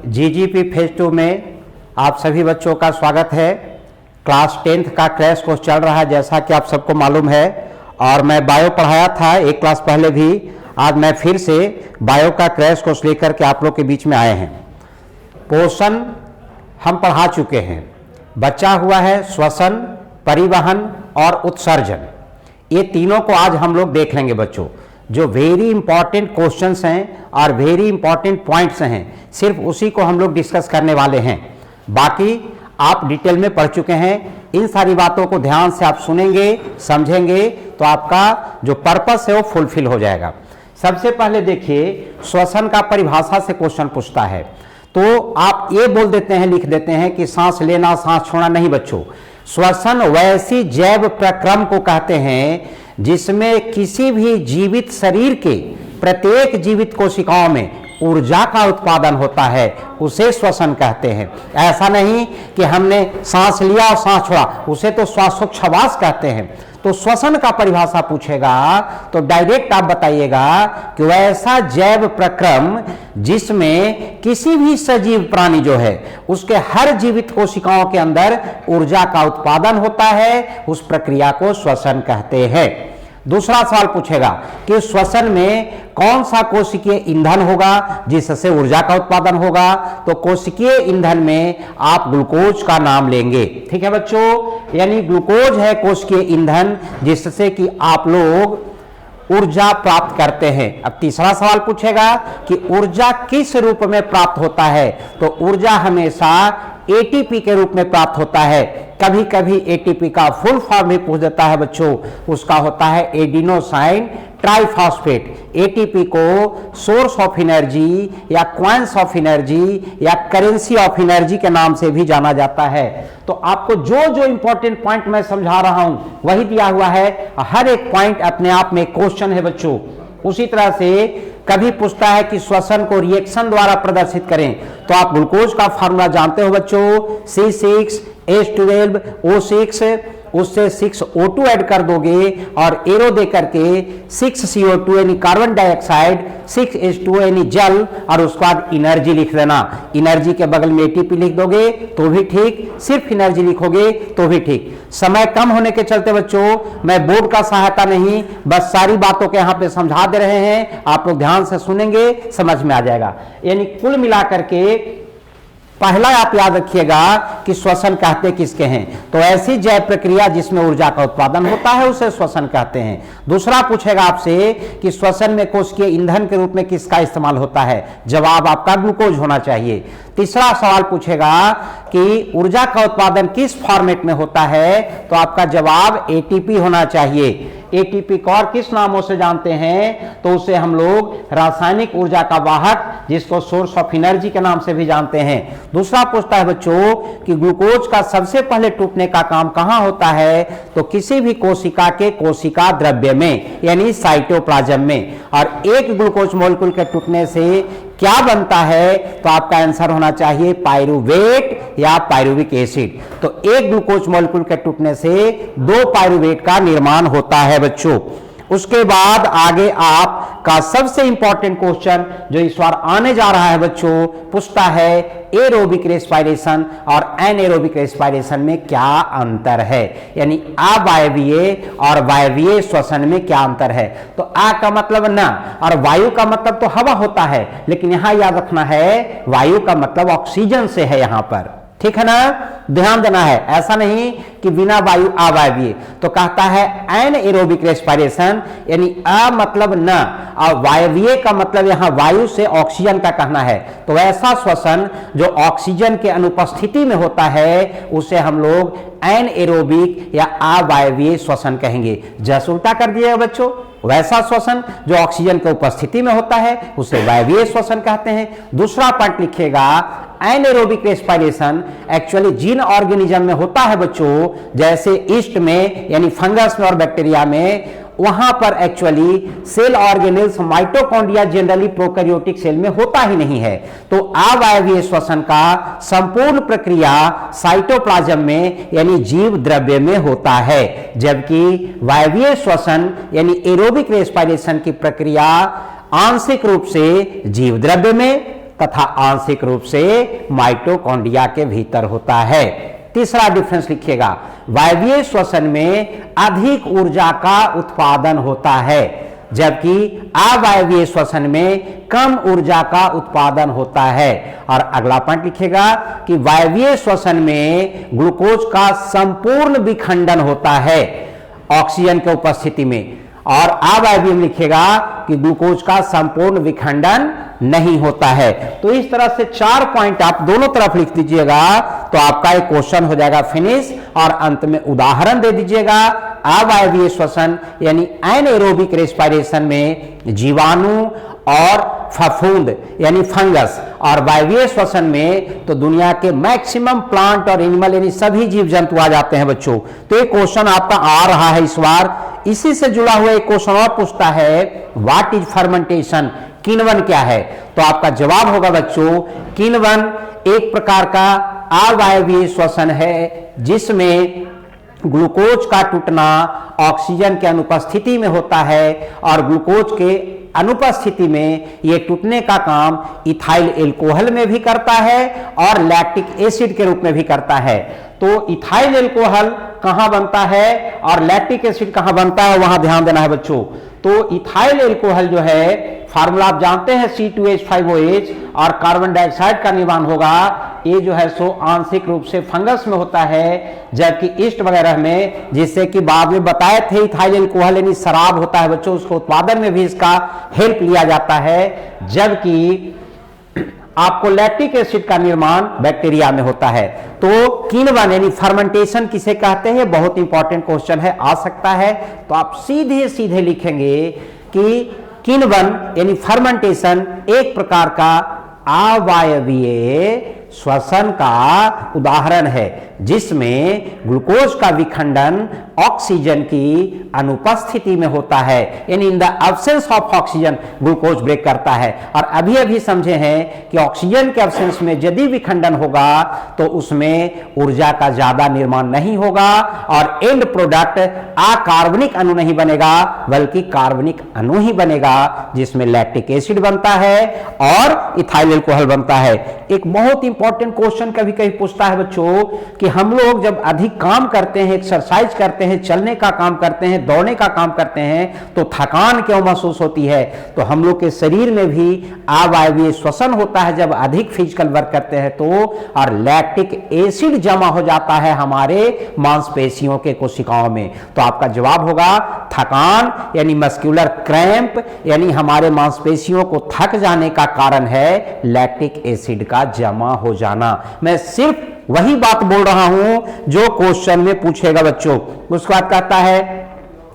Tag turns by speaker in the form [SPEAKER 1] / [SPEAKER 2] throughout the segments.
[SPEAKER 1] GGP phase 2 में आप सभी बच्चों का स्वागत है। क्लास 10th का क्रैश कोर्स चल रहा है, जैसा कि आप सबको मालूम है। और मैं बायो पढ़ाया था एक क्लास पहले भी। आज मैं फिर से बायो का क्रैश कोर्स लेकर के आप लोग के बीच में आए हैं। पोषण हम पढ़ा चुके हैं, बचा हुआ है श्वसन, परिवहन और उत्सर्जन। ये तीनों को आज हम लोग देख लेंगे बच्चों, जो वेरी इंपॉर्टेंट क्वेश्चंस हैं और वेरी इंपॉर्टेंट पॉइंट्स हैं। सिर्फ उसी को हम लोग डिस्कस करने वाले हैं। बाकी आप डिटेल में पढ़ चुके हैं। इन सारी बातों को ध्यान से आप सुनेंगे, समझेंगे तो आपका जो पर्पस है वो फुलफिल हो जाएगा। सबसे पहले देखिए, श्वसन का परिभाषा से क्वेश्चन पूछता है, तो आप ये बोल देते हैं, लिख देते हैं कि सांस लेना, सांस छोड़ना। नहीं बच्चों, श्वसन वैसी जैव प्रक्रम को कहते हैं जिसमें किसी भी जीवित शरीर के प्रत्येक जीवित कोशिकाओं में ऊर्जा का उत्पादन होता है, उसे श्वसन कहते हैं। ऐसा नहीं कि हमने सांस लिया और सांस छोड़ा, उसे तो श्वासोच्छ्वास कहते हैं। तो श्वसन का परिभाषा पूछेगा तो डायरेक्ट आप बताइएगा कि वैसा जैव प्रक्रम जिसमें किसी भी सजीव प्राणी जो है उसके हर जीवित कोशिकाओं के अंदर ऊर्जा का उत्पादन होता है, उस प्रक्रिया को श्वसन कहते हैं। दूसरा सवाल पूछेगा कि श्वसन में कौन सा कोशिकीय ईंधन होगा जिससे ऊर्जा का उत्पादन होगा। तो कोशिकीय ईंधन में आप ग्लूकोज का नाम लेंगे। ठीक है बच्चों, यानी ग्लूकोज है कोशिकीय ईंधन जिससे कि आप लोग ऊर्जा प्राप्त करते हैं। अब तीसरा सवाल पूछेगा कि ऊर्जा किस रूप में प्राप्त होता है। तो ऊर्जा हमेशा एटीपी के रूप में प्राप्त होता है। कभी कभी एटीपी का फुल फॉर्म भी पूछ देता है बच्चों, उसका होता है एडिनोसाइन ट्राइफॉस्फेट। एटीपी को सोर्स ऑफ एनर्जी या क्वांस ऑफ एनर्जी या करेंसी ऑफ एनर्जी के नाम से भी जाना जाता है। तो आपको जो जो इंपॉर्टेंट पॉइंट मैं समझा रहा हूं वही दिया हुआ है। हर एक पॉइंट अपने आप में क्वेश्चन है बच्चों। उसी तरह से कभी पूछता है कि श्वसन को रिएक्शन द्वारा प्रदर्शित करें, तो आप ग्लूकोज का फार्मूला जानते हो बच्चों, C6H12O6, उससे 6O2 ऐड कर दोगे और एरो दे करके 6CO2 यानी कार्बन डाइऑक्साइड, 6H2O यानी जल, और उसके बाद एनर्जी लिख देना। एनर्जी के बगल में एटीपी लिख दोगे तो भी ठीक, सिर्फ एनर्जी लिखोगे तो भी ठीक। समय कम होने के चलते बच्चों मैं बोर्ड का सहायता नहीं, बस सारी बातों के यहाँ पे समझा दे रहे हैं। आप लोग ध्यान से सुनेंगे, समझ में आ जाएगा। यानी कुल मिलाकर के पहला आप याद रखिएगा कि श्वसन कहते किसके हैं, तो ऐसी जैव प्रक्रिया जिसमें ऊर्जा का उत्पादन होता है उसे श्वसन कहते हैं। दूसरा पूछेगा आपसे कि श्वसन में कोशिकीय ईंधन के रूप में किसका इस्तेमाल होता है, जवाब आपका ग्लूकोज होना चाहिए। तीसरा सवाल पूछेगा कि ऊर्जा का उत्पादन किस फॉर्मेट में होता है, तो आपका जवाब एटीपी होना चाहिए। एटीपी को और किस नामों से जानते हैं, तो उसे हम लोग रासायनिक ऊर्जा का वाहक, जिसको सोर्स ऑफ एनर्जी के नाम से भी जानते हैं। दूसरा पूछता है बच्चों कि ग्लूकोज का सबसे पहले टूटने का काम कहां होता है, तो किसी भी कोशिका के कोशिका द्रव्य में यानी साइटोप्लाज्म में। और एक ग्लूकोज मॉलिक्यूल के टूटने से क्या बनता है, तो आपका आंसर होना चाहिए पायरुवेट या पायरुविक एसिड। तो एक ग्लूकोज मॉलिक्यूल के टूटने से 2 पायरुवेट का निर्माण होता है बच्चों। उसके बाद आगे आपका सबसे इंपॉर्टेंट क्वेश्चन जो इस बार आने जा रहा है बच्चों, पूछता है एरोबिक रेस्पिरेशन और एनाएरोबिक रेस्पिरेशन में क्या अंतर है, यानी अवायवीय और वायवीय श्वसन में क्या अंतर है। तो आ का मतलब ना, और वायु का मतलब तो हवा होता है, लेकिन यहां याद रखना है वायु का मतलब ऑक्सीजन से है यहां पर। ठीक है ना, ध्यान देना है। ऐसा नहीं कि बिना वायु अवायवीय। तो कहता है एनाएरोबिक रेस्पिरेशन, यानी अ मतलब न और वायवीय का मतलब यहां वायु से ऑक्सीजन का कहना है। तो ऐसा श्वसन जो ऑक्सीजन के अनुपस्थिति में होता है उसे हम लोग एनाएरोबिक या अवायवीय श्वसन कहेंगे। जस्ट उल्टा कर दिया बच्चों, वैसा श्वसन जो ऑक्सीजन के उपस्थिति में होता है उसे वायवीय श्वसन कहते हैं। दूसरा पॉइंट लिखिएगा, एनाएरोबिक रेस्पिरेशन एक्चुअली जिन ऑर्गेनिज्म में होता है बच्चों, जैसे ईस्ट में यानी फंगस में और बैक्टीरिया में, वहां पर actually cell organelles mitochondria generally prokaryotic cell में होता ही नहीं है। तो अवायवीय श्वसन का संपूर्ण प्रक्रिया साइटोप्लाज्म में यानी जीव द्रव्य में होता है, जबकि वायवीय श्वसन यानी एरोबिक रेस्पिरेशन की प्रक्रिया आंशिक रूप से जीव द्रव्य में तथा आंशिक रूप से माइटोकॉन्ड्रिया के भीतर होता है। तीसरा डिफरेंस लिखिएगा, वायवीय श्वसन में अधिक ऊर्जा का उत्पादन होता है, जबकि अवायवीय श्वसन में कम ऊर्जा का उत्पादन होता है। और अगला पॉइंट लिखिएगा कि वायवीय श्वसन में ग्लूकोज का संपूर्ण विखंडन होता है ऑक्सीजन के उपस्थिति में, और अवायवीय में लिखिएगा कि ग्लूकोज का संपूर्ण विखंडन नहीं होता है। तो इस तरह से 4 पॉइंट आप दोनों तरफ लिख दीजिएगा तो आपका एक क्वेश्चन हो जाएगा फिनिश, और अंत में उदाहरण दे दीजिएगा। अवायवीय श्वसन यानी एनाएरोबिक रेस्पिरेशन में जीवाणु और फफूंद यानी फंगस, और वायवीय श्वसन में तो दुनिया के मैक्सिमम प्लांट और एनिमल यानी सभी जीव जंतु आ जाते हैं बच्चों। तो ये क्वेश्चन आपका आ रहा है इस बार। इसी से जुड़ा हुआ एक क्वेश्चन और पूछता है, व्हाट इज फर्मेंटेशन, किण्वन क्या है? तो आपका जवाब होगा बच्चों, किण्वन एक प्रकार का अवायवीय श्वसन है जिसमें ग्लूकोज का टूटना ऑक्सीजन के अनुपस्थिति में होता है, और ग्लूकोज के अनुपस्थिति में यह टूटने का काम इथाइल एल्कोहल में भी करता है और लैक्टिक एसिड के रूप में भी करता है। तो इथाइल एल्कोहल कहां बनता है और लैक्टिक एसिड कहां बनता है, वहां ध्यान देना है बच्चों। तो इथाइल एल्कोहल जो है, फार्मूला आप जानते हैं C2H5OH, और कार्बन डाइऑक्साइड का निर्माण होगा, ये जो है सो आंशिक रूप से फंगस में होता है, जबकि ईस्ट वगैरह में, जिससे कि बाद में बताए थे इथाइल एल्कोहल यानी शराब होता है बच्चों, उसको उत्पादन में भी इसका हेल्प लिया जाता है, जबकि आपको लैक्टिक एसिड का निर्माण बैक्टीरिया में होता है। तो किण्वन यानी फर्मेंटेशन किसे कहते हैं, बहुत इंपॉर्टेंट क्वेश्चन है, आ सकता है। तो आप सीधे सीधे लिखेंगे कि किण्वन यानी फर्मेंटेशन एक प्रकार का अवायवीय श्वसन का उदाहरण है जिसमें ग्लूकोज का विखंडन ऑक्सीजन की अनुपस्थिति में होता है, यानी in the absence of oxygen glucose break करता है। और अभी अभी समझे हैं कि ऑक्सीजन के एब्सेंस में यदि विखंडन होगा तो उसमें ऊर्जा का ज्यादा निर्माण नहीं होगा, और एंड प्रोडक्ट अकार्बनिक अणु नहीं बनेगा बल्कि कार्बनिक अणु ही बनेगा, जिसमें लैक्टिक एसिड बनता है और इथाइल एल्कोहल बनता है। एक बहुत इंपॉर्टेंट क्वेश्चन कभी कभी पूछता है बच्चों कि हम लोग जब अधिक काम करते हैं, एक्सरसाइज करते हैं, चलने का काम करते हैं, दौड़ने का काम करते हैं, तो थकान क्यों महसूस होती है? तो हम लोग के शरीर में भी अवायवीय श्वसन होता है जब अधिक फिजिकल वर्क करते हैं तो, और लैक्टिक एसिड जमा हो जाता है हमारे मांसपेशियों के कोशिकाओं में। तो आपका जवाब होगा थकान यानी मस्कुलर क्रैम्प, यानी हमारे मांसपेशियों को थक जाने का कारण है लैक्टिक एसिड का जमा हो जाना। मैं सिर्फ वही बात बोल रहा हूं जो क्वेश्चन में पूछेगा बच्चों। उसके बाद कहता है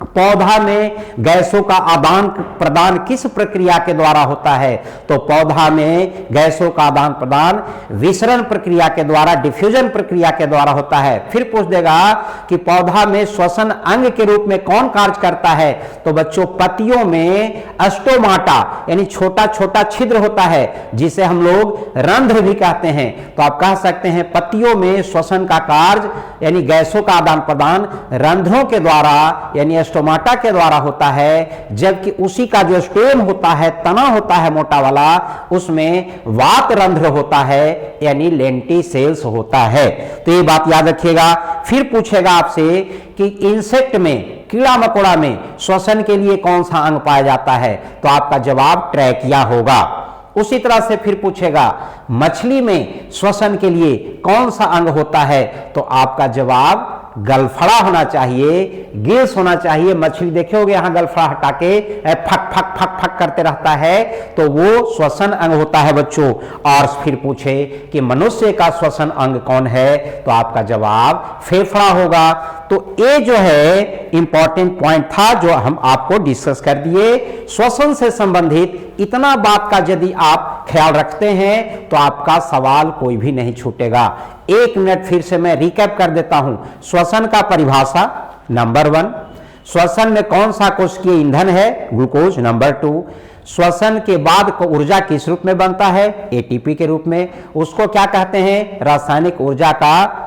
[SPEAKER 1] पौधा में गैसों का आदान प्रदान किस प्रक्रिया के द्वारा होता है? तो पौधा में गैसों का आदान प्रदान विसरण प्रक्रिया के द्वारा, डिफ्यूजन प्रक्रिया के द्वारा होता है। फिर पूछ देगा कि पौधा में श्वसन अंग के रूप में कौन कार्य करता है? तो बच्चों पत्तियों में स्टोमाटा यानी छोटा छोटा छिद्र होता है जिसे हम लोग रंध्र भी कहते हैं। तो आप कह सकते हैं पत्तियों में श्वसन का कार्य यानी गैसों का आदान प्रदान रंध्रों के द्वारा यानी स्टोमाटा के द्वारा होता है, जबकि उसी का जो स्टेम होता है, तना होता है मोटा वाला, उसमें वात रंध्र होता है यानी लेंटिसेल्स होता है। तो ये बात याद रखिएगा। फिर पूछेगा आपसे कि इंसेक्ट में, कीड़ा मकोड़ा में श्वसन के लिए कौन सा अंग पाया जाता है? तो आपका जवाब ट्रैकिया होगा। उसी तरह से फिर पूछेगा मछली में श्वसन के लिए कौन सा अंग होता है? तो आपका जवाब गलफड़ा होना चाहिए, गिल्स होना चाहिए। मछली देखे होगे यहां गलफड़ा हटा के फक फक फक फक करते रहता है, तो वो श्वसन अंग होता है बच्चों। और फिर पूछे कि मनुष्य का श्वसन अंग कौन है? तो आपका जवाब फेफड़ा होगा। तो ये जो है इंपॉर्टेंट पॉइंट था जो हम आपको डिस्कस कर दिए। श्वसन से संबंधित इतना बात का यदि आप ख्याल रखते हैं तो आपका सवाल कोई भी नहीं छूटेगा। 1 मिनट फिर से मैं रिकैप कर देता हूं। श्वसन का परिभाषा नंबर 1, श्वसन में कौन सा कोशिकीय ईंधन है? ग्लूकोज। नंबर 2, श्वसन के बाद को ऊर्जा किस रूप में बनता है? एटीपी के रूप में। उसको क्या कहते हैं? रासायनिक ऊर्जा का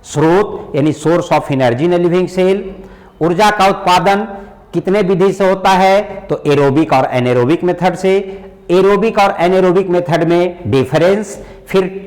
[SPEAKER 1] स्रोत यानी source of energy in living cell. ऊर्जा का उत्पादन कितने विधि से होता है? तो एरोबिक और एनारोबिक मेथड से। एरोबिक और एनारोबिक मेथड में डिफरेंस, फिर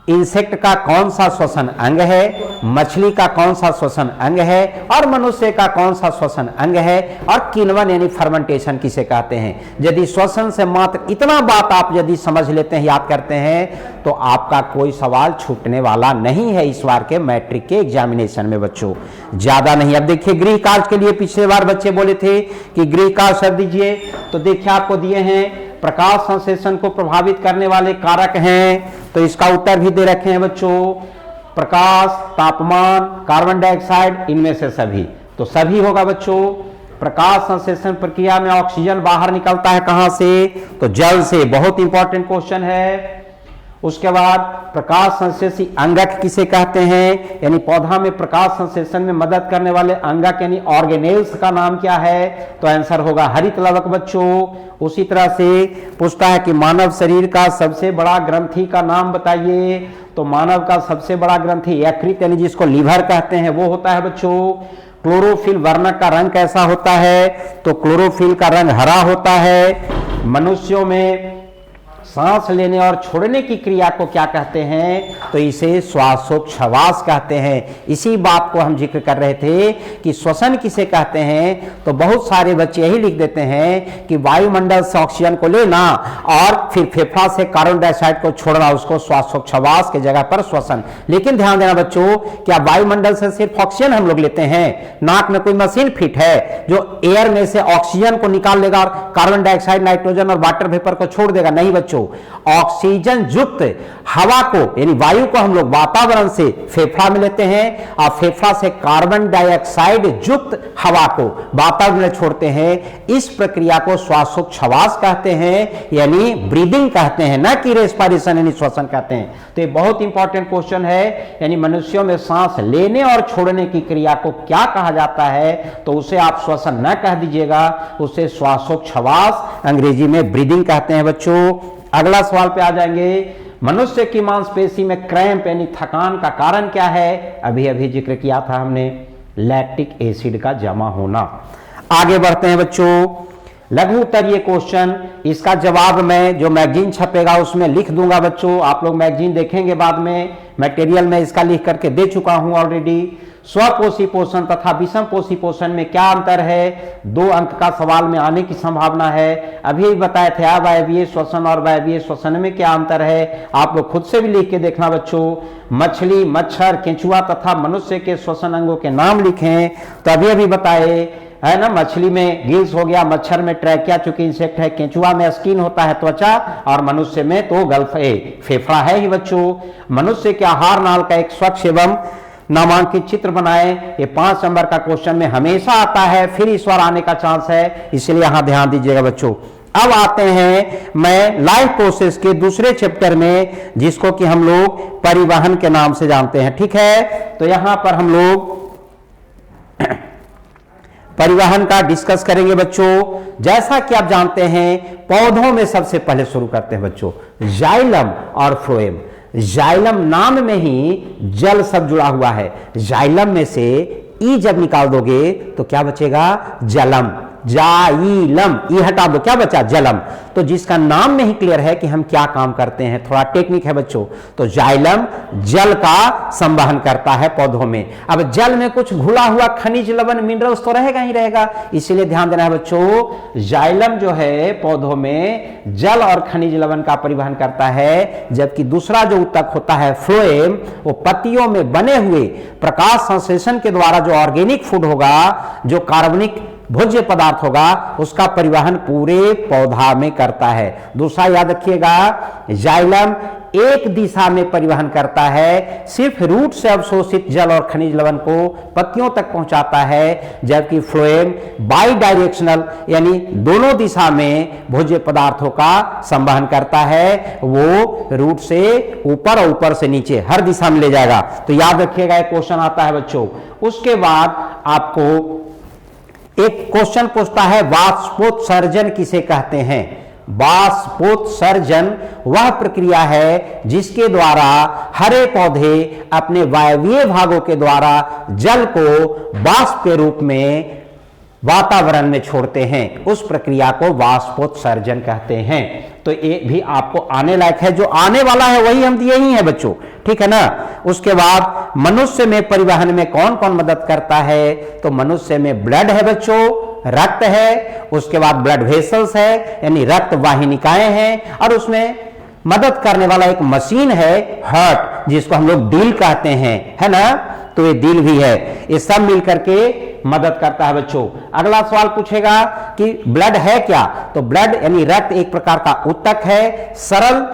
[SPEAKER 1] इंसेक्ट का कौन सा श्वसन अंग है, मछली का कौन सा श्वसन अंग है और मनुष्य का कौन सा श्वसन अंग है, और किण्वन यानी फर्मेंटेशन किसे कहते हैं। यदि श्वसन से मात्र इतना बात आप यदि समझ लेते हैं, याद करते हैं, तो आपका कोई सवाल छूटने वाला नहीं है इस बार के मैट्रिक के एग्जामिनेशन में बच्चों, ज्यादा नहीं। अब देखिए गृह कार्य के लिए पिछले बार बच्चे बोले थे कि गृह कार्य शब्द दीजिए, तो देखिए आपको दिए हैं प्रकाश संश्लेषण को प्रभावित करने वाले कारक हैं, तो इसका उत्तर भी दे रखे हैं बच्चों, प्रकाश, तापमान, कार्बन डाइऑक्साइड, इनमें से सभी, तो सभी होगा बच्चों। प्रकाश संश्लेषण प्रक्रिया में ऑक्सीजन बाहर निकलता है कहां से, तो जल से, बहुत इंपॉर्टेंट क्वेश्चन है। उसके बाद प्रकाश संश्लेषी अंगक किसे कहते हैं, यानी पौधा में प्रकाश संश्लेषण में मदद करने वाले अंगक यानी ऑर्गेनेल्स का नाम क्या है, तो आंसर होगा हरित लवक बच्चों। उसी तरह से पूछता है कि मानव शरीर का सबसे बड़ा ग्रंथि का नाम बताइए, तो मानव का सबसे बड़ा ग्रंथि यकृत यानी जिसको लीवर कहते हैं वो होता है बच्चों। क्लोरोफिल वर्णक का रंग कैसा होता है, तो क्लोरोफिल का रंग हरा होता है। मनुष्यों में सांस लेने और छोड़ने की क्रिया को क्या कहते हैं, तो इसे श्वासोच्छ्वास कहते हैं। इसी बात को हम जिक्र कर रहे थे कि श्वसन किसे कहते हैं, तो बहुत सारे बच्चे यही लिख देते हैं कि वायुमंडल से ऑक्सीजन को लेना और फिर फेफड़ा से कार्बन डाइऑक्साइड को छोड़ना, उसको श्वासोच्छ्वास के जगह पर श्वसन। लेकिन ध्यान देना बच्चों, क्या वायुमंडल से सिर्फ ऑक्सीजन हम लोग लेते हैं, नाक में कोई मशीन फिट है जो एयर में से ऑक्सीजन को निकाल लेगा और कार्बन डाइऑक्साइड, नाइट्रोजन और वाटर वेपर को छोड़ देगा, नहीं बच्चों। ऑक्सीजन युक्त हवा को यानी वायु को हम लोग वातावरण से फेफड़ा में लेते हैं और फेफड़ा से कार्बन डाइऑक्साइड युक्त हवा को वातावरण में छोड़ते हैं। इस प्रक्रिया को श्वासोच्छ्वास कहते हैं यानी ब्रीदिंग कहते हैं, ना कि रेस्पिरेशन यानी श्वसन कहते हैं। तो ये बहुत इंपॉर्टेंट क्वेश्चन है, यानी मनुष्यों में सांस लेने और छोड़ने की क्रिया को क्या कहा जाता है, तो उसे आप श्वसन न कह दीजिएगा, उसे श्वासोच्छ्वास अंग्रेजी में ब्रीदिंग कहते हैं बच्चों। अगला सवाल पे आ जाएंगे, मनुष्य की मांसपेशी में क्रैम्प यानी थकान का कारण क्या है, अभी अभी जिक्र किया था हमने, लैक्टिक एसिड का जमा होना। आगे बढ़ते हैं बच्चों, लघु उत्तरीय क्वेश्चन, इसका जवाब मैं जो मैगजीन छपेगा उसमें लिख दूंगा बच्चों, आप लोग मैगजीन देखेंगे बाद में, मटेरियल में इसका लिख करके दे चुका हूं ऑलरेडी। स्वपोषी पोषण तथा विषम पोषी पोषण में क्या अंतर है, 2 अंक का सवाल में आने की संभावना है। अभी बताए थे अवायवीय श्वसन और वायवीय श्वसन में क्या अंतर है, आप लोग खुद से भी लिख के देखना बच्चों। मछली, मच्छर, केंचुआ तथा मनुष्य के श्वसन अंगों के नाम लिखें, तो अभी अभी बताए है ना, मछली में गिल्स हो गया, मच्छर में ट्रैकिया चूंकि इंसेक्ट है, केंचुआ में स्किन होता है त्वचा, और मनुष्य में तो फेफड़ा है ही बच्चों। मनुष्य के आहार नाल का एक स्वच्छ एवं नामांकित चित्र बनाए, ये 5 नंबर का क्वेश्चन में हमेशा आता है, फिर इस बार आने का चांस है, इसलिए यहां ध्यान दीजिएगा बच्चों। अब आते हैं मैं लाइफ प्रोसेस के दूसरे चैप्टर में, जिसको कि हम लोग परिवहन के नाम से जानते हैं, ठीक है। तो यहां पर हम लोग परिवहन का डिस्कस करेंगे बच्चों। जैसा कि आप जानते हैं, पौधों में सबसे पहले शुरू करते हैं बच्चों, जाइलम और फ्लोएम। जाइलम नाम में ही जल सब जुड़ा हुआ है, जाइलम में से ई जब निकाल दोगे तो क्या बचेगा, जलम, जाइलम, ई हटा दो, क्या बचा, जलम। तो जिसका नाम में ही क्लियर है कि हम क्या काम करते हैं, थोड़ा टेक्निक है बच्चों। तो जाइलम जल का संवहन करता है पौधों में। अब जल में कुछ घुला हुआ खनिज लवण मिनरल्स तो रहेगा ही रहेगा, इसीलिए ध्यान देना है बच्चों, जाइलम जो है पौधों में जल और खनिज लवण का परिवहन करता है, जबकि दूसरा जो ऊतक होता है फ्लोएम, वो पत्तियों में बने हुए प्रकाश संश्लेषण के द्वारा जो ऑर्गेनिक फूड होगा, जो कार्बनिक भोज्य पदार्थ होगा, उसका परिवहन पूरे पौधा में करता है। दूसरा याद रखिएगा, जाइलम एक दिशा में परिवहन करता है, सिर्फ रूट से अवशोषित जल और खनिज लवण को पत्तियों तक पहुंचाता है, जबकि फ्लोएम बाई डायरेक्शनल यानी दोनों दिशा में भोज्य पदार्थों का संवहन करता है, वो रूट से ऊपर और ऊपर से नीचे हर दिशा में ले जाएगा। तो याद रखिएगा, एक क्वेश्चन आता है बच्चों। उसके बाद आपको एक क्वेश्चन पूछता है, वाष्पोत्सर्जन किसे कहते हैं। वाष्पोत्सर्जन वह प्रक्रिया है जिसके द्वारा हरे पौधे अपने वायवीय भागों के द्वारा जल को वाष्प के रूप में वातावरण में छोड़ते हैं, उस प्रक्रिया को वाष्पोत्सर्जन कहते हैं। तो ये भी आपको आने लायक है, जो आने वाला है वही हम दिए ही है बच्चों, ठीक है ना। उसके बाद मनुष्य में परिवहन में कौन कौन मदद करता है, तो मनुष्य में ब्लड है बच्चों, रक्त है, उसके बाद ब्लड वेसल्स है यानी रक्त वाहिनिकाएं हैं, और उसमें मदद करने वाला एक मशीन है हार्ट, जिसको हम लोग दिल कहते हैं, है ना। तो ये दिल भी है, ये सब मिलकर के मदद करता है बच्चों। अगला सवाल पूछेगा कि ब्लड है क्या, तो ब्लड यानी रक्त एक प्रकार का ऊतक है, सरल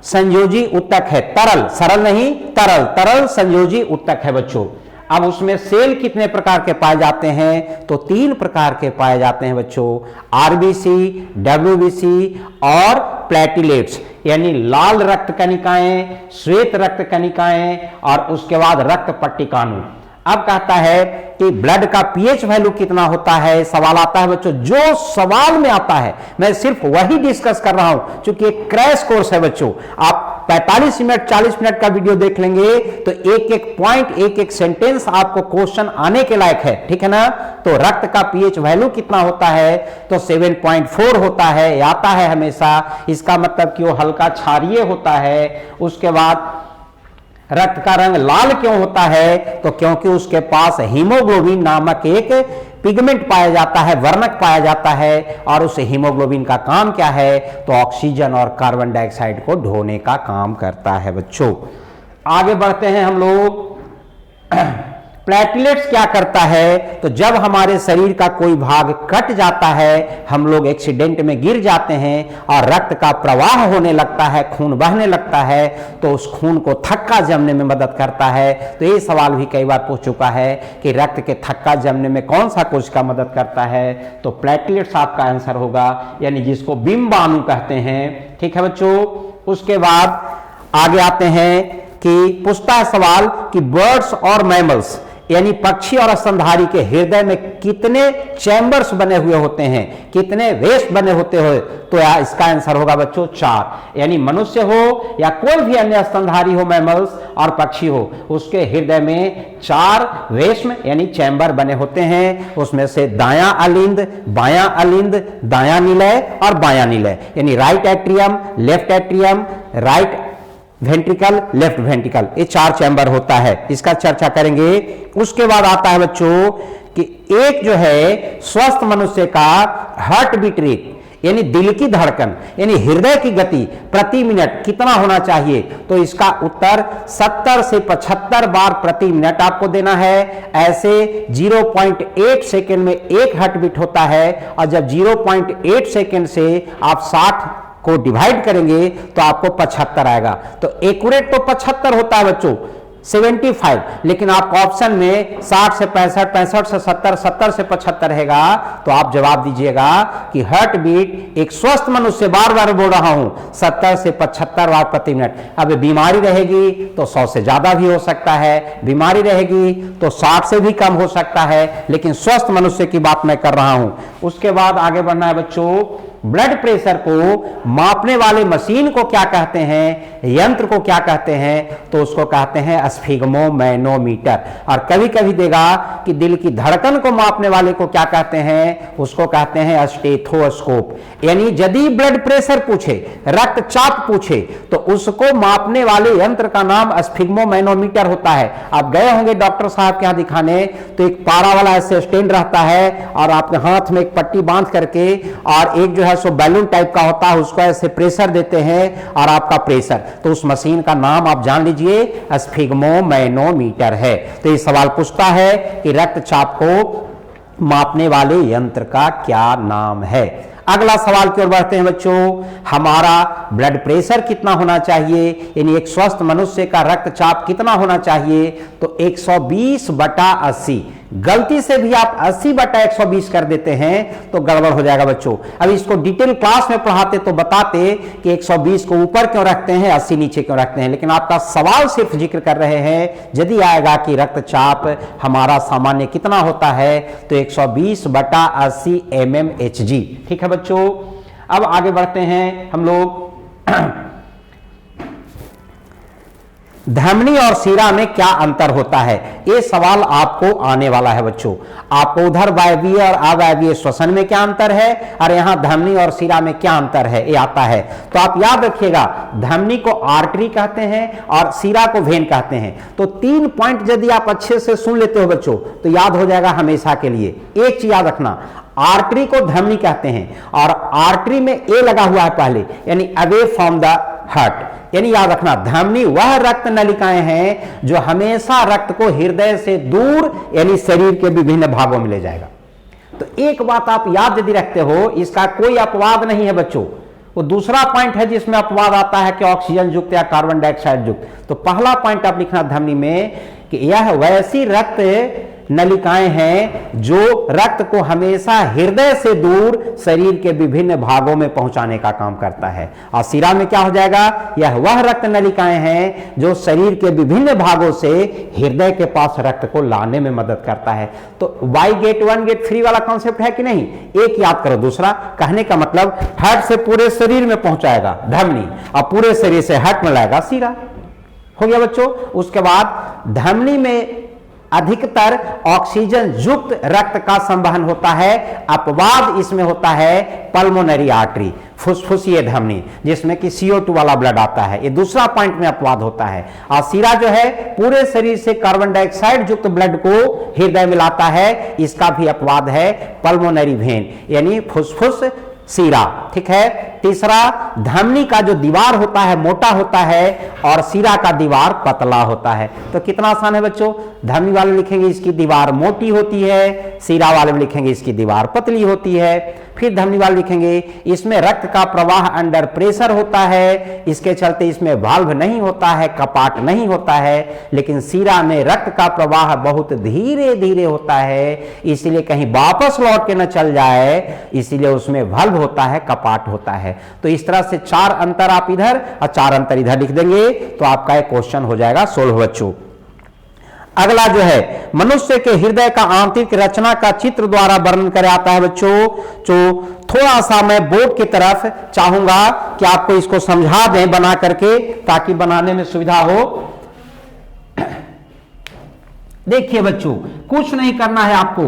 [SPEAKER 1] संयोजी ऊतक है, तरल, सरल नहीं तरल, तरल संयोजी ऊतक है बच्चों। अब उसमें सेल कितने प्रकार के पाए जाते हैं, तो 3 प्रकार के पाए जाते हैं बच्चों, आरबीसी, डब्ल्यूबीसी और प्लेटिलेट्स, यानी लाल रक्त कणिकाएं, श्वेत रक्त कणिकाएं और उसके बाद रक्त पट्टिकाणु। अब कहता है कि ब्लड का पीएच वैल्यू कितना होता है, सवाल आता है बच्चों, जो सवाल में आता है मैं सिर्फ वही डिस्कस कर रहा हूं, क्योंकि एक क्रैश कोर्स है बच्चों। आप 45 मिनट 40 मिनट का वीडियो देख लेंगे तो एक एक पॉइंट, एक एक सेंटेंस आपको क्वेश्चन आने के लायक है, ठीक है ना। तो रक्त का पीएच वैल्यू कितना होता है, तो 7.4 होता है, आता है हमेशा। इसका मतलब कि वो हल्का क्षारीय होता है। उसके बाद रक्त का रंग लाल क्यों होता है, तो क्योंकि उसके पास हीमोग्लोबिन नामक एक पिगमेंट पाया जाता है, वर्णक पाया जाता है, और उस हीमोग्लोबिन का काम क्या है, तो ऑक्सीजन और कार्बन डाइऑक्साइड को ढोने का काम करता है बच्चों। आगे बढ़ते हैं हम लोग। प्लेटलेट्स क्या करता है, तो जब हमारे शरीर का कोई भाग कट जाता है, हम लोग एक्सीडेंट में गिर जाते हैं और रक्त का प्रवाह होने लगता है, खून बहने लगता है, तो उस खून को थक्का जमने में मदद करता है। तो ये सवाल भी कई बार पूछ चुका है कि रक्त के थक्का जमने में कौन सा कोशिका मदद करता है, तो प्लेटलेट्स आपका आंसर होगा, यानी जिसको बिम्बाणु कहते हैं, ठीक है बच्चों। उसके बाद आगे आते हैं कि पूछता है सवाल कि बर्ड्स और मैमल्स यानी पक्षी और स्तनधारी के हृदय में कितने चैम्बर्स बने हुए होते हैं, कितने वेस्ट बने होते हो, तो इसका आंसर होगा बच्चों 4। यानी मनुष्य हो या कोई भी अन्य स्तनधारी हो, मैमल्स और पक्षी हो, उसके हृदय में 4 वेश्म यानी चैम्बर बने होते हैं। उसमें से दायां अलिंद, बायां अलिंद, दायां निलय और बायां निलय, यानी right atrium, left atrium, right ventricle, left ventricle, ये 4 चैम्बर होता है। इसका चर्चा करेंगे। उसके बाद आता है बच्चों कि एक जो है स्वस्थ मनुष्य का हार्ट बीट रेट यानी दिल की धड़कन यानी हृदय की गति प्रति मिनट कितना होना चाहिए, तो इसका उत्तर 70 से 75 बार प्रति मिनट आपको देना है। ऐसे 0.8 सेकेंड में एक हार्ट बीट होता है, और जब 0.8 सेकेंड से आप 60 को डिवाइड करेंगे तो आपको 75 आएगा। तो एक्यूरेट तो 75 होता है बच्चों, 75, लेकिन आपको ऑप्शन में 60 से 65, 65 से 70, 70 से 75 रहेगा। तो आप जवाब दीजिएगा कि हार्ट बीट एक स्वस्थ मनुष्य, बार बार बोल रहा हूं, 70 से 75 बार प्रति मिनट। अब बीमारी रहेगी तो 100 से ज्यादा भी हो सकता है, बीमारी रहेगी तो 60 से भी कम हो सकता है, लेकिन स्वस्थ मनुष्य की बात मैं कर रहा हूं। उसके बाद आगे बढ़ना है बच्चों। ब्लड प्रेशर को मापने वाले मशीन को क्या कहते हैं, यंत्र को क्या कहते हैं, तो उसको कहते हैं स्फिग्मोमैनोमीटर। और कभी कभी देगा कि दिल की धड़कन को मापने वाले को क्या कहते हैं, उसको कहते हैं स्टेथोस्कोप। यानी यदि ब्लड प्रेशर पूछे, रक्तचाप पूछे, तो उसको मापने वाले यंत्र का नाम स्फिग्मोमैनोमीटर होता है। आप गए होंगे डॉक्टर साहब के यहाँ दिखाने, तो एक पारा वाला ऐसे स्टैंड रहता है और आपके हाथ में एक पट्टी बांध करके, और एक जो है सो बैलून टाइप का होता है, उसको ऐसे प्रेशर देते हैं और आपका प्रेशर, तो उस मशीन का नाम आप जान लीजिए स्फिग्मोमैनोमीटर है। तो ये सवाल पूछता है कि रक्तचाप को मापने वाले यंत्र का क्या नाम है। अगला सवाल की ओर बढ़ते हैं बच्चों। हमारा ब्लड प्रेशर कितना होना चाहिए, यानी एक स्वस्थ मनुष्य का रक्तचाप कितना होना चाहिए, तो 120/80। गलती से भी आप 80/120 कर देते हैं तो गड़बड़ हो जाएगा बच्चों। अब इसको डिटेल क्लास में पढ़ाते तो बताते कि 120 को ऊपर क्यों रखते हैं, 80 नीचे क्यों रखते हैं, लेकिन आपका सवाल सिर्फ जिक्र कर रहे हैं। यदि आएगा कि रक्तचाप हमारा सामान्य कितना होता है, तो 120/80 mmHg, ठीक है बच्चों। अब आगे बढ़ते हैं हम लोग। धमनी और सीरा में क्या अंतर होता है, ये सवाल आपको आने वाला है बच्चों। आपको उधर वायवीय और अवायवीय श्वसन में क्या अंतर है और यहां धमनी और सीरा में क्या अंतर है, ये आता है। तो आप याद रखिएगा, धमनी को आर्टरी कहते हैं और सीरा को वेन कहते हैं। तो 3 पॉइंट यदि आप अच्छे से सुन लेते हो बच्चों तो याद हो जाएगा हमेशा के लिए। एक चीज याद रखना, आर्टरी को धमनी कहते हैं और आर्टरी में ए लगा हुआ है पहले, यानी अवे फ्रॉम द हार्ट। यानी याद रखना, धमनी वह रक्त नलिकाएं हैं जो हमेशा रक्त को हृदय से दूर यानी शरीर के विभिन्न भागों में ले जाएगा। तो एक बात आप याद यदि रखते हो, इसका कोई अपवाद नहीं है बच्चों। वो दूसरा पॉइंट है जिसमें अपवाद आता है कि ऑक्सीजन युक्त या कार्बन डाइऑक्साइड युक्त। तो पहला पॉइंट आप लिखना धमनी में कि यह वैसी रक्त नलिकाएं हैं जो रक्त को हमेशा हृदय से दूर शरीर के विभिन्न भागों में पहुंचाने का काम करता है। और सिरा में क्या हो जाएगा, यह वह रक्त नलिकाएं हैं जो शरीर के विभिन्न भागों से हृदय के पास रक्त को लाने में मदद करता है। तो by get one get free वाला कॉन्सेप्ट है कि नहीं, एक याद करो। दूसरा कहने का मतलब हार्ट से पूरे शरीर में पहुंचाएगा धमनी और पूरे शरीर से हार्ट में लाएगा सिरा। हो गया बच्चों। उसके बाद धमनी में अधिकतर ऑक्सीजन युक्त रक्त का संवहन होता है, अपवाद इसमें होता है पल्मोनरी आर्टरी, फुसफुसीय धमनी, जिसमें कि CO2 वाला ब्लड आता है। ये दूसरा पॉइंट में अपवाद होता है। और सिरा जो है पूरे शरीर से कार्बन डाइऑक्साइड युक्त ब्लड को हृदय में लाता है, इसका भी अपवाद है पल्मोनरी वेन यानी फुसफुस सीरा। ठीक है। तीसरा, धमनी का जो दीवार होता है मोटा होता है और सीरा का दीवार पतला होता है। तो कितना आसान है बच्चों, धमनी वाले लिखेंगे इसकी दीवार मोटी होती है, सीरा वाले में लिखेंगे इसकी दीवार पतली होती है। फिर धमनी वाले लिखेंगे इसमें रक्त का प्रवाह अंडर प्रेशर होता है, इसके चलते इसमें वाल्व नहीं होता है, कपाट नहीं होता है। लेकिन सीरा में रक्त का प्रवाह बहुत धीरे धीरे होता है, इसलिए कहीं वापस लौट के न चल जाए, इसलिए उसमें वाल्व होता है, कपाट होता है। तो इस तरह से 4 अंतर आप इधर और 4 अंतर इधर लिख देंगे तो आपका एक क्वेश्चन हो जाएगा सोल्व बच्चों। अगला जो है मनुष्य के हृदय का आंतरिक रचना का चित्र द्वारा वर्णन कर आता है बच्चों। जो थोड़ा सा मैं बोर्ड की तरफ चाहूंगा कि आपको इसको समझा दें बना करके, ताकि बनाने में सुविधा हो। देखिए बच्चों, कुछ नहीं करना है आपको,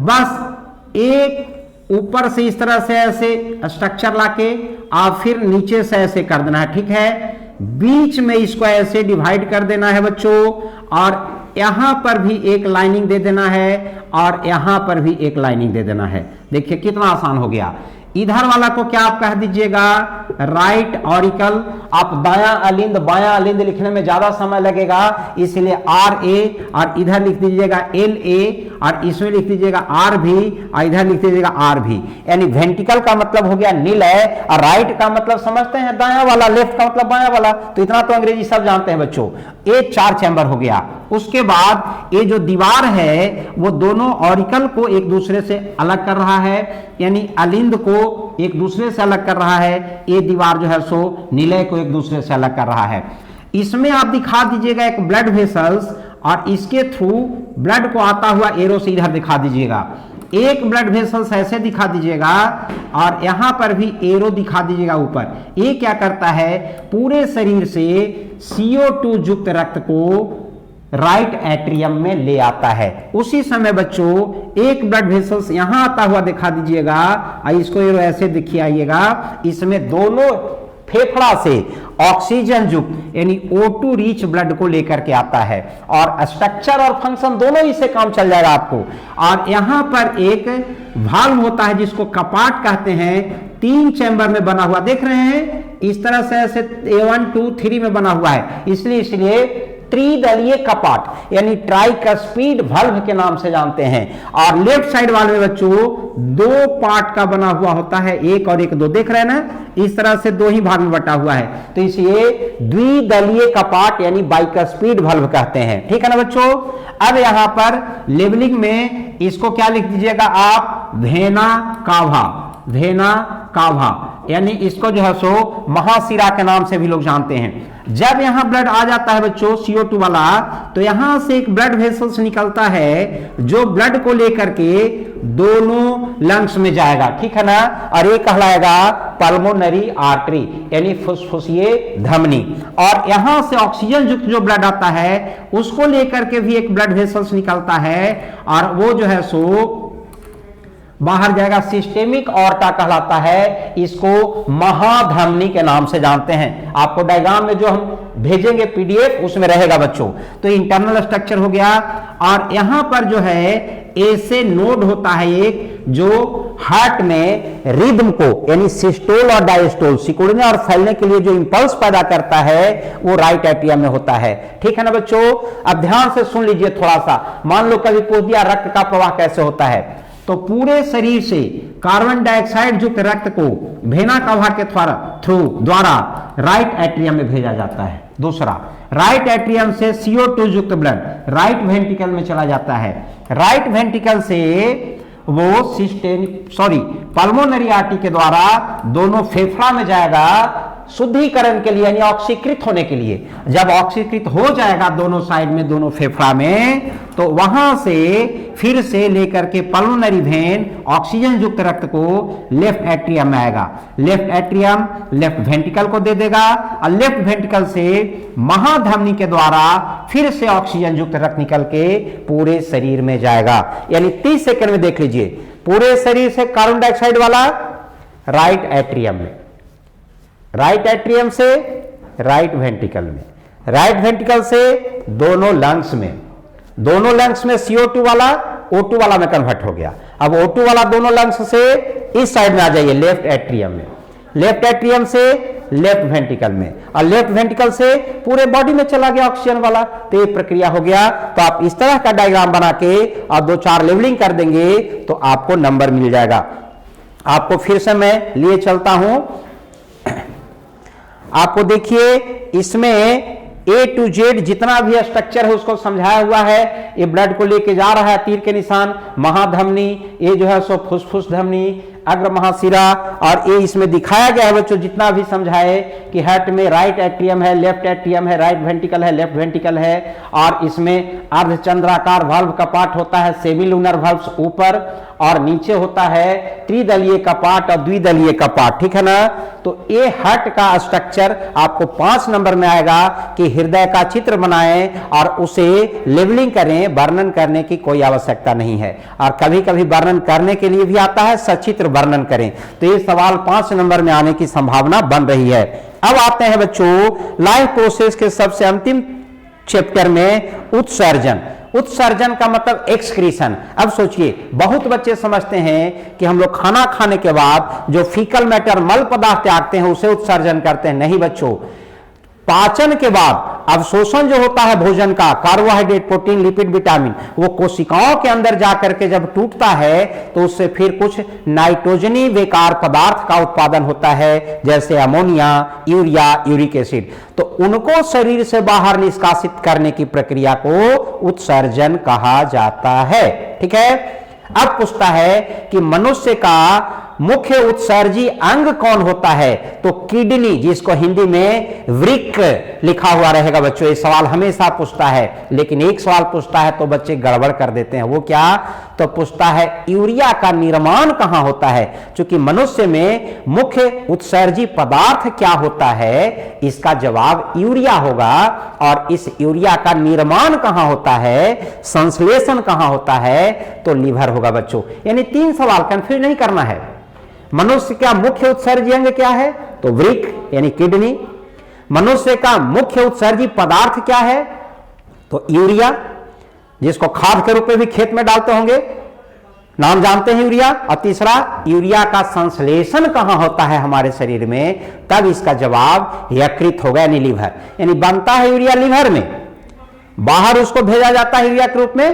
[SPEAKER 1] बस एक ऊपर से इस तरह से ऐसे स्ट्रक्चर लाके आप फिर नीचे से ऐसे कर देना है। ठीक है। बीच में इसको ऐसे डिवाइड कर देना है बच्चों, और यहां पर भी एक लाइनिंग दे देना है और यहां पर भी एक लाइनिंग दे देना है। देखिए कितना आसान हो गया। इधर वाला को क्या आप कह दीजिएगा, राइट ऑरिकल। आप दायां अलिंद बायां अलिंद लिखने में ज्यादा समय लगेगा, इसलिए RA, और इधर लिख दीजिएगा LA, और इसमें लिख दीजिएगा RB, और इधर लिख दीजिएगा RB। यानी वेंटिकल का मतलब हो गया निलय, और राइट का मतलब समझते हैं दायां वाला, लेफ्ट का मतलब बायां वाला। तो इतना तो अंग्रेजी सब जानते हैं बच्चों। ये 4 चैम्बर हो गया। उसके बाद ये जो दीवार है वो दोनों ऑरिकल को एक दूसरे से अलग कर रहा है, यानी अलिंद को एक दूसरे से अलग कर रहा है। ये दीवार जो है सो निलय को एक दूसरे से अलग कर रहा है। इसमें आप दिखा दीजिएगा एक ब्लड वेसल्स, और इसके थ्रू ब्लड को आता हुआ एरो से इधर दिखा दीजिएगा। एक ब्लड वेसल्स ऐसे दिखा दीजिएगा और यहां पर भी एरो दिखा दीजिएगा ऊपर। ये क्या करता है, पूरे शरीर से CO2 युक्त रक्त को राइट एट्रियम में ले आता है। उसी समय बच्चों एक ब्लड वेसल्स यहां आता हुआ दिखा दीजिएगा, और इसको एरो ऐसे दिखिए आइएगा। इसमें दोनों फेफड़ा से ऑक्सीजन युक्त यानी O2 रिच ब्लड को लेकर के आता है, और स्ट्रक्चर और फंक्शन दोनों इससे काम चल जाएगा आपको। और यहां पर एक वाल्व होता है जिसको कपाट कहते हैं, 3 चैम्बर में बना हुआ, देख रहे हैं इस तरह से ऐसे 1 2 3 में बना हुआ है, इसलिए त्रिदलीय कपाट यानी ट्राइकस्पीड वाल्व के नाम से जानते हैं। और लेफ्ट साइड वाले में बच्चों 2 पार्ट का बना हुआ होता है, 1 और 1 2, देख रहे हैं ना, इस तरह से 2 ही भाग में बटा हुआ है। तो इसे द्विदलीय कपाट यानी बाइकस्पीड वाल्व कहते हैं। ठीक है ना बच्चों। अब यहां पर लेवलिंग में इसको क्या लिख दीजिएगा आप, वेना कावा, वेना कावा, यानी इसको जो है सो महाशिरा के नाम से भी लोग जानते हैं। जब यहां ब्लड आ जाता है बच्चों CO2 वाला, तो यहां से एक ब्लड वेसल्स निकलता है जो ब्लड को लेकर के दोनों लंग्स में जाएगा, ठीक है ना। और ये कहलाएगा पल्मोनरी आर्टरी यानी फुसफुसिये धमनी। और यहां से ऑक्सीजन युक्त जो ब्लड आता है उसको लेकर के भी एक ब्लड वेसल्स निकलता है और वो जो है सो बाहर जाएगा, सिस्टेमिक ऑर्टा कहलाता है। इसको महाधमनी के नाम से जानते हैं। आपको डायग्राम में जो हम भेजेंगे पीडीएफ उसमें रहेगा बच्चों। तो इंटरनल स्ट्रक्चर हो गया। और यहां पर जो है ऐसे नोड होता है एक जो हार्ट में रिदम को यानी सिस्टोल और डायस्टोल सिकुड़ने और फैलने के लिए जो इंपल्स पैदा करता है वो राइट एट्रियम में होता है, ठीक है ना बच्चों। अब ध्यान से सुन लीजिए थोड़ा सा। मान लो कभी पूछ दिया रक्त का प्रवाह कैसे होता है, तो पूरे शरीर से कार्बन डाइऑक्साइड युक्त रक्त को वेना कवा के द्वारा राइट एट्रियम में भेजा जाता है। दूसरा, राइट एट्रियम से CO2 युक्त ब्लड राइट वेंट्रिकल में चला जाता है। राइट वेंट्रिकल से वो पल्मोनरी आर्टरी के द्वारा दोनों फेफड़ा में जाएगा शुद्धिकरण के लिए यानी ऑक्सीकृत होने के लिए। जब ऑक्सीकृत हो जाएगा दोनों साइड में, दोनों फेफड़ा में, तो वहां से फिर से लेकर के पल्मोनरी वेन ऑक्सीजन युक्त रक्त को लेफ्ट एट्रियम में आएगा। लेफ्ट एट्रियम लेफ्ट वेंट्रिकल को दे देगा और लेफ्ट वेंट्रिकल से महाधमनी के द्वारा फिर से ऑक्सीजन युक्त रक्त निकल के पूरे शरीर में जाएगा। यानी 30 सेकंड में देख लीजिए, पूरे शरीर से कार्बन डाइऑक्साइड वाला राइट एट्रियम में, राइट एट्रियम से राइट वेंट्रिकल में, राइट वेंट्रिकल से दोनों लंग्स में, दोनों लंग्स में CO2 वाला O2 वाला में कन्वर्ट हो गया। अब O2 वाला दोनों लंग्स से इस साइड में आ जाइए लेफ्ट एट्रियम में, लेफ्ट एट्रियम से लेफ्ट वेंट्रिकल में और लेफ्ट वेंट्रिकल से पूरे बॉडी में चला गया ऑक्सीजन वाला। तो ये प्रक्रिया हो गया। तो आप इस तरह का डायग्राम बना के और 2-4 लेवलिंग कर देंगे तो आपको नंबर मिल जाएगा। आपको फिर से मैं लिए चलता हूं। आपको देखिए इसमें A to Z जितना भी स्ट्रक्चर है उसको समझाया हुआ है। ये ब्लड को लेके जा रहा है तीर के निशान, महाधमनी, ये जो है सो फुसफुस धमनी, अग्र महाशिरा। और ये इसमें दिखाया गया है बच्चों जितना भी समझाए कि हार्ट में राइट एट्रियम है, लेफ्ट एट्रियम है, राइट वेंट्रिकल है, लेफ्ट वेंट्रिकल है। और इसमें अर्धचंद्राकार वाल्व का पार्ट होता है, सेमिलुनर वाल्व्स ऊपर, और नीचे होता है त्रिदलीय का पार्ट और द्विदलीय का पार्ट, ठीक है ना। तो ये हार्ट का स्ट्रक्चर आपको 5 नंबर में आएगा कि हृदय का चित्र बनाएं और उसे लेवलिंग करें। वर्णन करने की कोई आवश्यकता नहीं है और कभी कभी वर्णन करने के लिए भी आता है, सचित्र वर्णन करें। तो ये सवाल 5 नंबर में आने की संभावना बन रही है। अब आते हैं बच्चों लाइफ प्रोसेस के सबसे अंतिम चैप्टर में, उत्सर्जन। उत्सर्जन का मतलब एक्सक्रीशन। अब सोचिए, बहुत बच्चे समझते हैं कि हम लोग खाना खाने के बाद जो फीकल मैटर मल पदार्थ त्यागते हैं उसे उत्सर्जन करते हैं। नहीं बच्चों, पाचन के बाद अवशोषण जो होता है भोजन का, कार्बोहाइड्रेट, प्रोटीन, लिपिड, विटामिन, वो कोशिकाओं के अंदर जाकर के जब टूटता है तो उससे फिर कुछ नाइट्रोजनी बेकार पदार्थ का उत्पादन होता है, जैसे अमोनिया, यूरिया, यूरिक एसिड। तो उनको शरीर से बाहर निष्कासित करने की प्रक्रिया को उत्सर्जन कहा जाता है, ठीक है। अब पूछता है कि मनुष्य का मुख्य उत्सर्जी अंग कौन होता है, तो किडनी, जिसको हिंदी में वृक्क लिखा हुआ रहेगा बच्चों। ये सवाल हमेशा पूछता है, लेकिन एक सवाल पूछता है तो बच्चे गड़बड़ कर देते हैं। वो क्या, तो पूछता है यूरिया का निर्माण कहां होता है। क्योंकि मनुष्य में मुख्य उत्सर्जी पदार्थ क्या होता है, इसका जवाब यूरिया होगा। और इस यूरिया का निर्माण कहां होता है, संश्लेषण कहां होता है, तो लीवर होगा बच्चों। यानी 3 सवाल, कंफ्यूज नहीं करना है। मनुष्य का मुख्य उत्सर्जी अंग क्या है, तो वृक्क यानी किडनी। मनुष्य का मुख्य उत्सर्जी पदार्थ क्या है, तो यूरिया, जिसको खाद के रूप में भी खेत में डालते होंगे, नाम जानते हैं यूरिया। और तीसरा, यूरिया का संश्लेषण कहां होता है हमारे शरीर में, तब इसका जवाब यकृत होगा यानी लीवर। यानी बनता है यूरिया लीवर में, बाहर उसको भेजा जाता है यूरिया के रूप में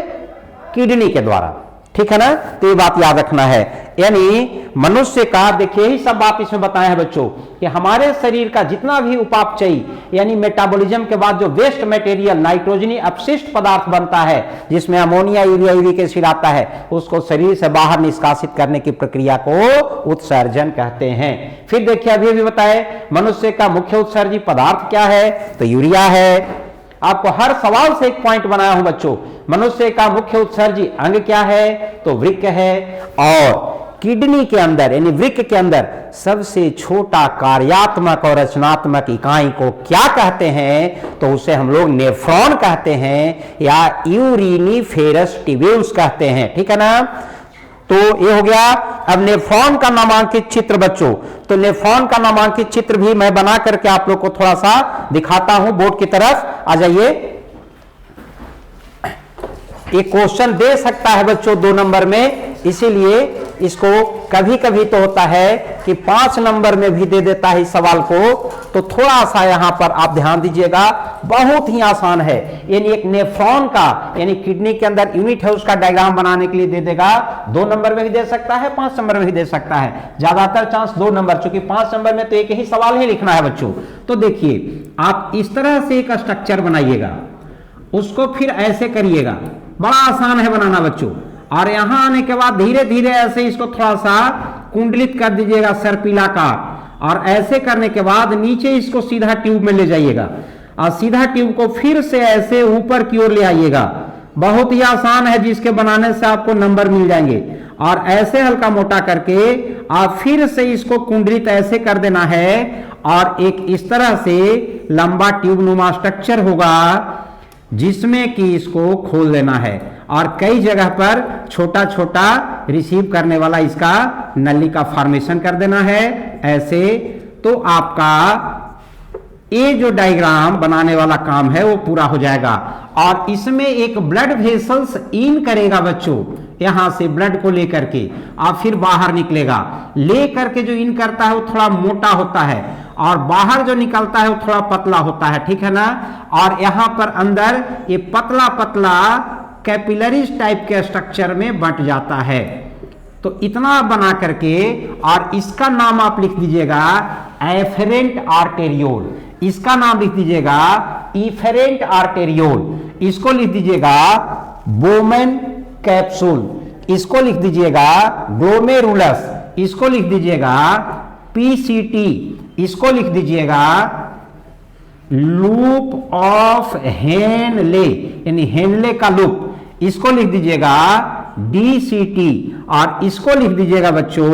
[SPEAKER 1] किडनी के द्वारा, ठीक है ना। तो ये बात याद रखना है। यानी मनुष्य का, देखिए यही सब बात इसमें बताया है बच्चों कि हमारे शरीर का जितना भी उपापचयी यानी मेटाबॉलिज्म के बाद जो वेस्ट मटेरियल नाइट्रोजनी अपशिष्ट पदार्थ बनता है, जिसमें अमोनिया, यूरिया, यूरिक एसिड आता है, उसको शरीर से बाहर निष्कासित करने की प्रक्रिया को उत्सर्जन कहते हैं। फिर देखिए अभी बताए मनुष्य का मुख्य उत्सर्जी पदार्थ क्या है, तो यूरिया है। आपको हर सवाल से एक पॉइंट बनाया हूं बच्चों। मनुष्य का मुख्य उत्सर्जी अंग क्या है, तो वृक्क है। और किडनी के अंदर यानी वृक्क के अंदर सबसे छोटा कार्यात्मक और रचनात्मक इकाई को क्या कहते हैं, तो उसे हम लोग नेफ्रॉन कहते हैं या यूरिनीफेरस ट्यूब्यूल्स कहते हैं। ठीक है ना, तो ये हो गया। अब नेफ्रॉन का नामांकित चित्र बच्चों, तो नेफ्रॉन का नामांकित चित्र भी मैं बना करके आप लोग को थोड़ा सा दिखाता हूं। बोर्ड की तरफ आ जाइए। एक क्वेश्चन दे सकता है बच्चों 2 नंबर में, इसीलिए इसको कभी कभी तो होता है कि 5 नंबर में भी दे देता है इस सवाल को, तो थोड़ा सा यहां पर आप ध्यान दीजिएगा। बहुत ही आसान है। यानी एक नेफ्रॉन का यानी किडनी के अंदर यूनिट है, उसका डायग्राम बनाने के लिए दे देगा। 2 नंबर में भी दे सकता है, 5 नंबर में भी दे सकता है। ज्यादातर चांस 2 नंबर, चूंकि 5 नंबर में तो एक ही सवाल ही लिखना है बच्चों। तो देखिए, आप इस तरह से एक स्ट्रक्चर बनाइएगा, उसको फिर ऐसे करिएगा। बड़ा आसान है बनाना बच्चों। और यहां आने के बाद धीरे धीरे ऐसे इसको थोड़ा सा कुंडलित कर दीजिएगा सर्पिला का, और ऐसे करने के बाद नीचे इसको सीधा ट्यूब में ले जाइएगा और सीधा ट्यूब को फिर से ऐसे ऊपर की ओर ले आइएगा। बहुत ही आसान है, जिसके बनाने से आपको नंबर मिल जाएंगे। और ऐसे हल्का मोटा करके आप फिर से इसको कुंडलित ऐसे कर देना है, और एक इस तरह से लंबा ट्यूब नुमा स्ट्रक्चर होगा जिसमें कि इसको खोल देना है, और कई जगह पर छोटा छोटा रिसीव करने वाला इसका नली का फॉर्मेशन कर देना है ऐसे। तो आपका ये जो डायग्राम बनाने वाला काम है वो पूरा हो जाएगा। और इसमें एक ब्लड वेसल्स इन करेगा बच्चों, यहां से ब्लड को लेकर के और फिर बाहर निकलेगा। लेकर के जो इन करता है वो थोड़ा मोटा होता है, और बाहर जो निकलता है वो थोड़ा पतला होता है। ठीक है ना, और यहां पर अंदर ये पतला पतला कैपिलरीज टाइप के स्ट्रक्चर में बंट जाता है। तो इतना बना करके, और इसका नाम आप लिख दीजिएगा एफेरेंट आर्टेरियोल, इसका नाम लिख दीजिएगा इफेरेंट आर्टेरियोल, इसको लिख दीजिएगा बोमेन कैप्सूल, इसको लिख दीजिएगा ग्लोमेरुलस, इसको लिख दीजिएगा पीसीटी, इसको लिख दीजिएगा लूप ऑफ हेनले यानी हेनले का लूप, इसको लिख दीजिएगा डीसीटी, और इसको लिख दीजिएगा बच्चों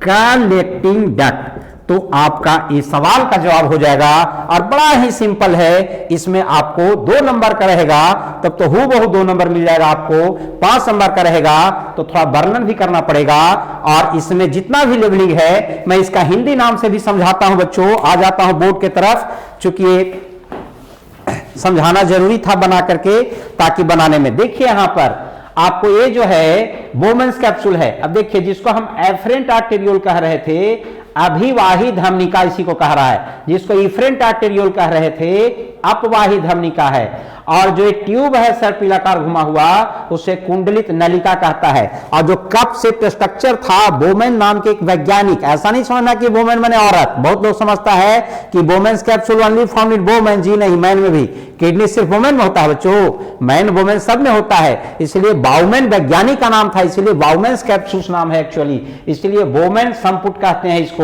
[SPEAKER 1] कलेक्टिंग डक्ट। तो आपका इस सवाल का जवाब हो जाएगा। और बड़ा ही सिंपल है, इसमें आपको 2 नंबर का रहेगा, तब तो हूबहू 2 नंबर मिल जाएगा आपको। 5 नंबर का रहेगा तो थोड़ा वर्णन भी करना पड़ेगा। और इसमें जितना भी लेवलिंग है मैं इसका हिंदी नाम से भी समझाता हूं बच्चों। आ जाता हूं बोर्ड के तरफ, चूंकि समझाना जरूरी था बना करके, ताकि बनाने में देखिए यहां पर आपको ये जो है बोमेन्स कैप्सूल है। अब देखिए, जिसको हम एफरेंट आर्टेरियोल कह रहे थे, अभिवाही धमनिका इसी को कह रहा है। जिसको इफरेंट आर्टेरियोल कह रहे थे, अपवाही धमनिका है। और जो एक ट्यूब है सर्पिलाकार घुमा हुआ, उसे कुंडलित नलिका कहता है। और जो कप से स्ट्रक्चर था, बोमेन नाम के एक वैज्ञानिक, ऐसा नहीं समझना कि बोमेन माने औरत। बहुत लोग समझता है कि Bowman's capsule only found in Bowman, जी नहीं, मैन में भी। किडनी सिर्फ बोमेन में होता है बच्चों, मैन बोमेन सब में होता है। इसलिए बाउमेन वैज्ञानिक का नाम था, इसलिए बाउमेन्स कैप्सूल्स नाम है एक्चुअली, इसलिए बोमेन संपुट कहते हैं इसको।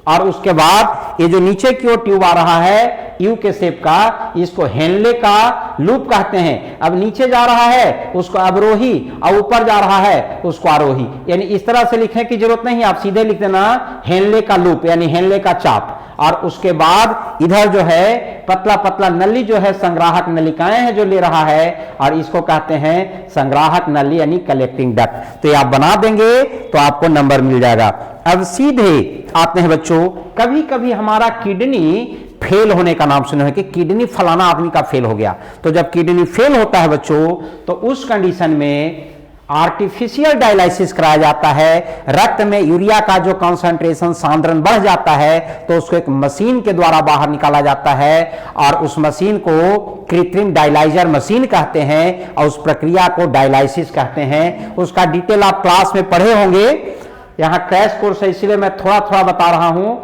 [SPEAKER 1] और उसके बाद ये जो नीचे की ओर ट्यूब आ रहा है यू के शेप का, इसको हेनले का लूप कहते हैं। अब नीचे जा रहा है उसको अवरोही, और ऊपर जा रहा है उसको आरोही। यानी इस तरह से लिखने की जरूरत नहीं, आप सीधे लिख देना हेनले का लूप यानी हेनले का चाप। और उसके बाद इधर जो है पतला पतला नली जो है संग्राहक नलिकाएं हैं जो ले रहा है, और इसको कहते हैं संग्राहक नली यानी कलेक्टिंग डक्ट। तो ये आप बना देंगे तो आपको नंबर मिल जाएगा। अब सीधे आते हैं बच्चों, कभी कभी हमारा किडनी फेल होने का नाम सुने हैं कि किडनी फलाना आदमी का फेल हो गया। तो जब किडनी फेल होता है बच्चों, तो उस कंडीशन में आर्टिफिशियल डायलिसिस कराया जाता है। रक्त में यूरिया का जो कंसंट्रेशन सांद्रण बढ़ जाता है, तो उसको एक मशीन के द्वारा बाहर निकाला जाता है, और उस मशीन को कृत्रिम डायलाइजर मशीन कहते हैं, और उस प्रक्रिया को डायलाइसिस कहते हैं। उसका डिटेल आप क्लास में पढ़े होंगे, यहाँ क्रैश कोर्स है इसलिए मैं थोड़ा थोड़ा बता रहा हूं।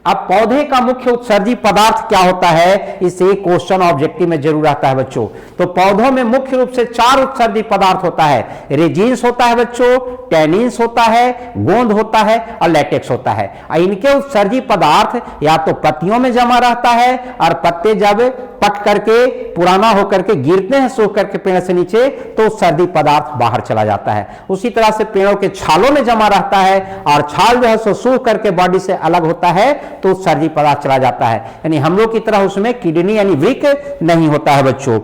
[SPEAKER 1] अब पौधे का मुख्य उत्सर्जी पदार्थ क्या होता है, इससे क्वेश्चन ऑब्जेक्टिव में जरूर आता है बच्चों। तो पौधों में मुख्य रूप से 4 उत्सर्जी पदार्थ होता है। रेजिन्स होता है बच्चों, टैनिन्स होता है, गोंद होता है, और लैटेक्स होता है। इनके उत्सर्जी पदार्थ या तो पत्तियों में जमा रहता है, और पत्ते जब पक करके पुराना होकर के गिरते हैं सूख करके पेड़ से नीचे, तो सर्दी पदार्थ बाहर चला जाता है। उसी तरह से पेड़ों के छालों में जमा रहता है और छाल जो है सो सूख करके बॉडी से अलग होता है तो सर्दी पदार्थ चला जाता है। यानी हम लोग की तरह उसमें किडनी यानी वृक्क नहीं होता है बच्चों।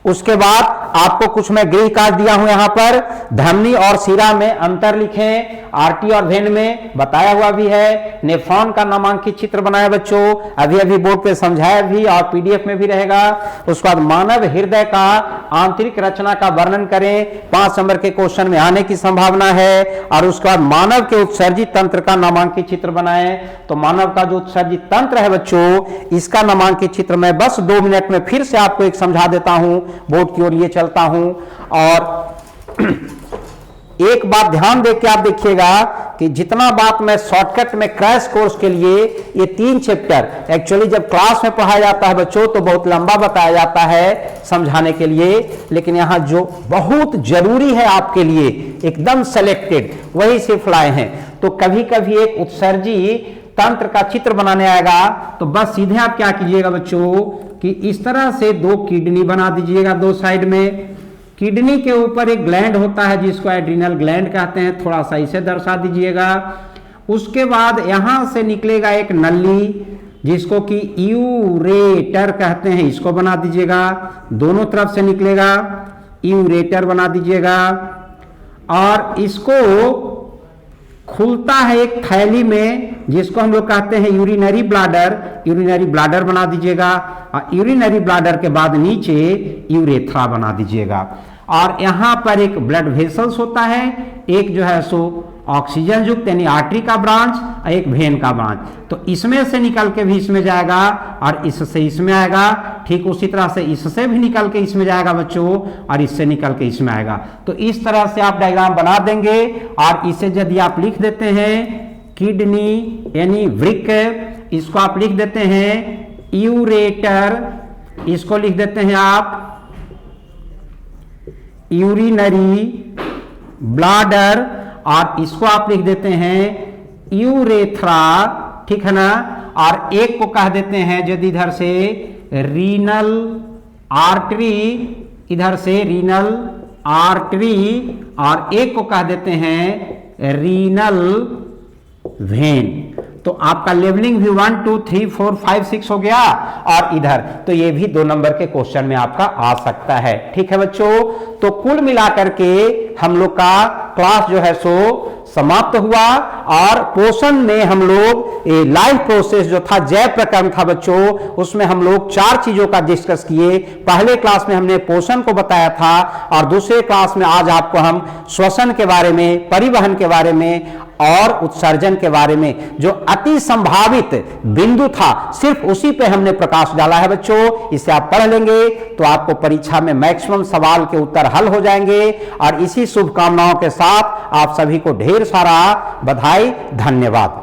[SPEAKER 1] उसके बाद आपको कुछ मैं गृह कार्य दिया हूं यहां पर, धमनी और शिरा में अंतर लिखें। आर्टरी और वेन में बताया हुआ भी है। नेफ्रॉन का नामांकित चित्र बनाया बच्चों, अभी अभी बोर्ड पे समझाया भी और पीडीएफ में भी रहेगा। उसके बाद मानव हृदय का आंतरिक रचना का वर्णन करें, 5 नंबर के क्वेश्चन में आने की संभावना है। और उसके बाद मानव के उत्सर्जित तंत्र का नामांकित चित्र बनाएं। तो मानव का जो उत्सर्जित तंत्र है बच्चों, इसका नामांकित चित्र मैं बस 2 मिनट में फिर से आपको एक समझा देता हूं, बोर्ड की ओर ये चलता हूं। और एक बात ध्यान देके आप देखिएगा कि जितना बात मैं शॉर्टकट में क्रैश कोर्स के लिए, ये 3 चैप्टर एक्चुअली जब क्लास में पढ़ाया जाता है बच्चों तो बहुत लंबा बताया जाता है समझाने के लिए, लेकिन यहां जो बहुत जरूरी है आपके लिए एकदम सेलेक्टेड वही सिर्फ लाए हैं। तो कभी कभी एक उत्सर्जी तंत्र का चित्र बनाने आएगा तो बस सीधे आप क्या कीजिएगा बच्चों कि इस तरह से 2 किडनी बना दीजिएगा 2 साइड में। किडनी के ऊपर एक ग्लैंड होता है जिसको एड्रिनल ग्लैंड कहते हैं, थोड़ा सा इसे दर्शा दीजिएगा। उसके बाद यहां से निकलेगा एक नली जिसको कि यूरेटर कहते हैं, इसको बना दीजिएगा। दोनों तरफ से निकलेगा, यूरेटर बना दीजिएगा। और इसको खुलता है एक थैली में जिसको हम लोग कहते हैं यूरिनरी ब्लाडर, यूरिनरी ब्लाडर बना दीजिएगा। और यूरिनरी ब्लाडर के बाद नीचे यूरेथ्रा बना दीजिएगा। और यहां पर एक ब्लड वेसल्स होता है, एक जो है सो ऑक्सीजन युक्त यानी आर्टरी का ब्रांच और एक वेन का ब्रांच। तो इसमें से निकल के भी इसमें जाएगा और इससे इसमें आएगा, ठीक उसी तरह से इससे भी निकल के इसमें जाएगा बच्चों और इससे निकल के इसमें आएगा। तो इस तरह से आप डायग्राम बना देंगे। और इसे यदि आप लिख देते हैं किडनी यानी वृक्क, इसको आप लिख देते हैं यूरेटर, इसको लिख देते हैं आप यूरिनरी ब्लाडर, और इसको आप लिख देते हैं यूरेथ्रा, ठीक है ना। और एक को कह देते हैं यदि इधर से रीनल आर्टरी, इधर से रीनल आर्टरी, और एक को कह देते हैं रीनल वेन। तो आपका लेवलिंग भी 1 2 3 4 5 6 हो गया। और इधर तो ये भी 2 नंबर के क्वेश्चन में आपका आ सकता है, ठीक है बच्चों। तो कुल मिलाकर के हम लोग का क्लास जो है सो समाप्त हुआ। और पोषण में हम लोग लाइफ प्रोसेस जो था जैव प्रक्रम था बच्चों, उसमें हम लोग 4 चीजों का डिस्कस किए। पहले क्लास में हमने पोषण को बताया था और दूसरे क्लास में आज आपको हम श्वसन के बारे में, परिवहन के बारे में और उत्सर्जन के बारे में, जो अति संभावित बिंदु था सिर्फ उसी पे हमने प्रकाश डाला है बच्चों। इसे आप पढ़ लेंगे तो आपको परीक्षा में मैक्सिमम सवाल के उत्तर हल हो जाएंगे। और इसी शुभकामनाओं के साथ आप सभी को ढेर सारा बधाई, धन्यवाद।